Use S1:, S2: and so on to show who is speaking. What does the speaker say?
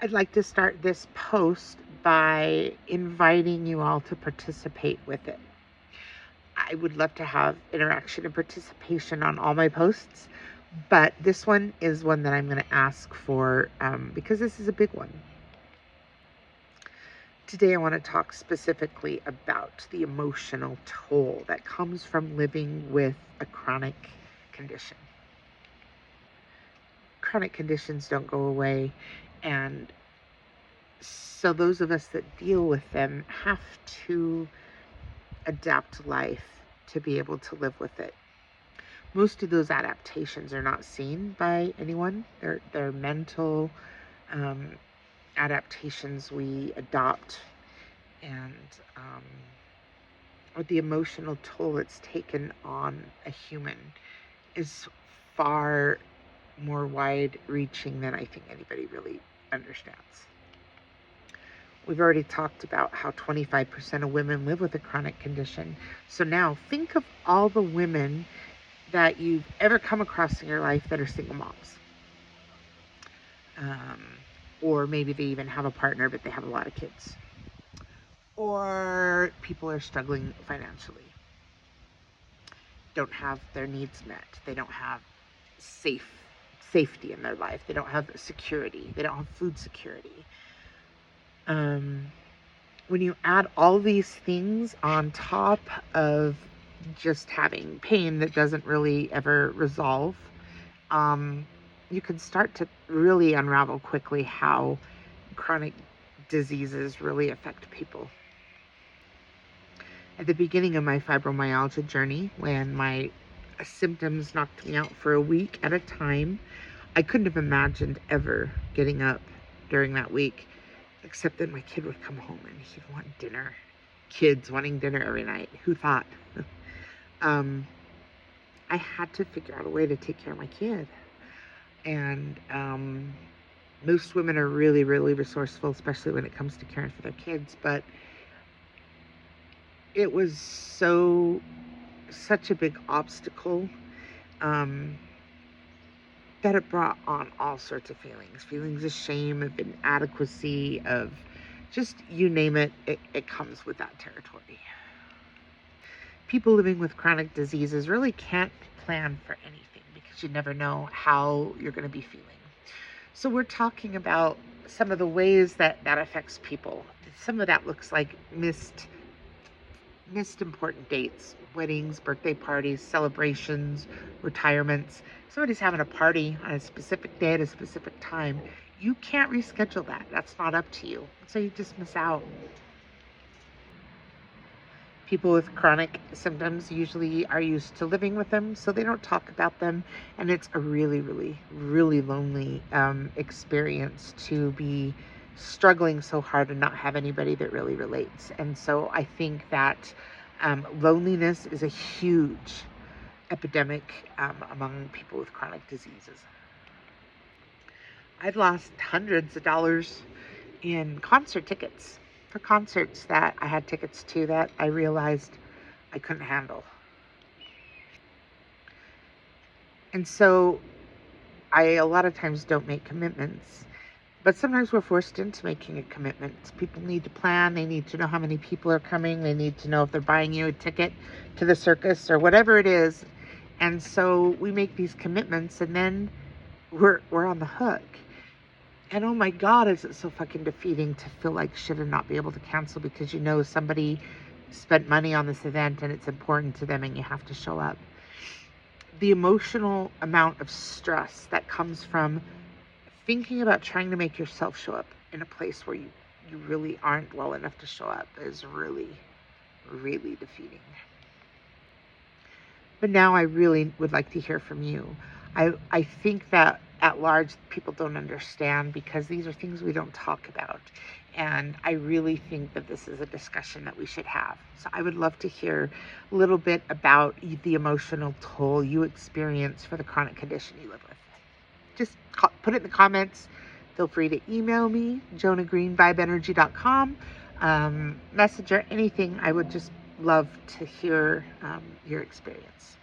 S1: I'd like to start this post by inviting you all to participate with it. I would love to have interaction and participation on all my posts, but this one is one that I'm going to ask for because this is a big one. Today, I want to talk specifically about the emotional toll that comes from living with a chronic condition. Chronic conditions don't go away, and so those of us that deal with them have to adapt life to be able to live with it. Most of those adaptations are not seen by anyone. They're mental adaptations we adopt, and or the emotional toll it's taken on a human is far more wide-reaching than I think anybody really understands. We've already talked about how 25% of women live with a chronic condition. So now think of all the women that you've ever come across in your life that are single moms. Or maybe they even have a partner, but they have a lot of kids. Or people are struggling financially, don't have their needs met. They don't have safety in their life. They don't have security. They don't have food security. When you add all these things on top of just having pain that doesn't really ever resolve, you can start to really unravel quickly how chronic diseases really affect people. At the beginning of my fibromyalgia journey, when my symptoms knocked me out for a week at a time, I couldn't have imagined ever getting up during that week, except that my kid would come home and he'd want dinner. Kids wanting dinner every night. Who thought? I had to figure out a way to take care of my kid. And most women are really, really resourceful, especially when it comes to caring for their kids. But it was such a big obstacle that it brought on all sorts of feelings of shame, of inadequacy, of just you name it, it comes with that territory. People living with chronic diseases really can't plan for anything because you never know how you're going to be feeling. So we're talking about some of the ways that affects people. Some of that looks like missed important dates, weddings, birthday parties, celebrations, retirements. Somebody's having a party on a specific day at a specific time. You can't reschedule that. That's not up to you. So you just miss out. People with chronic symptoms usually are used to living with them, so they don't talk about them. And it's a really, really, really lonely experience to be struggling so hard and not have anybody that really relates. And so I think that loneliness is a huge epidemic among people with chronic diseases. I've lost hundreds of dollars in concert tickets for concerts that I had tickets to that I realized I couldn't handle. And so I a lot of times don't make commitments, but sometimes we're forced into making a commitment. People need to plan, they need to know how many people are coming, they need to know if they're buying you a ticket to the circus or whatever it is. And so we make these commitments and then we're on the hook. And oh my God, is it so fucking defeating to feel like shit and not be able to cancel because you know somebody spent money on this event and it's important to them and you have to show up. The emotional amount of stress that comes from thinking about trying to make yourself show up in a place where you really aren't well enough to show up is really, really defeating. But now I really would like to hear from you. I think that at large people don't understand because these are things we don't talk about. And I really think that this is a discussion that we should have. So I would love to hear a little bit about the emotional toll you experience for the chronic condition you live with. Just put it in the comments. Feel free to email me, jonahgreenvibeenergy.com, messenger, anything. I would just love to hear your experience.